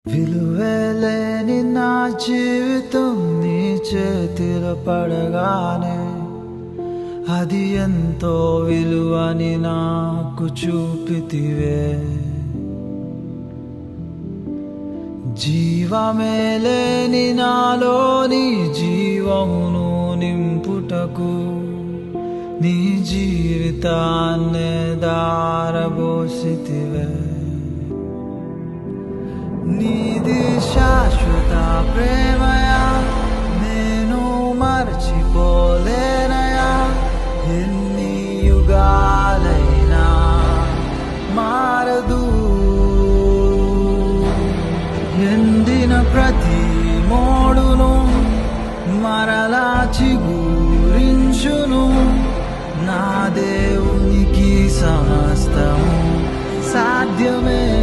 విలువలేని నా జీవితం నీ చేతిలో పడగానే అది ఎంతో విలువని నాకు చూపితివే. జీవమే లేని నాలోని జీవమును నింపుటకు నీ జీవితాన్నే దారబోసితివే. నీది శాశ్వత ప్రేమయా, నేను మర్చిపోలేనయా. ఎన్ని యుగాలైనా మారదు. ఎండిన ప్రతి మోడును మరలా చిగురించును. నా దేవునికి సమస్తము సాధ్యమే.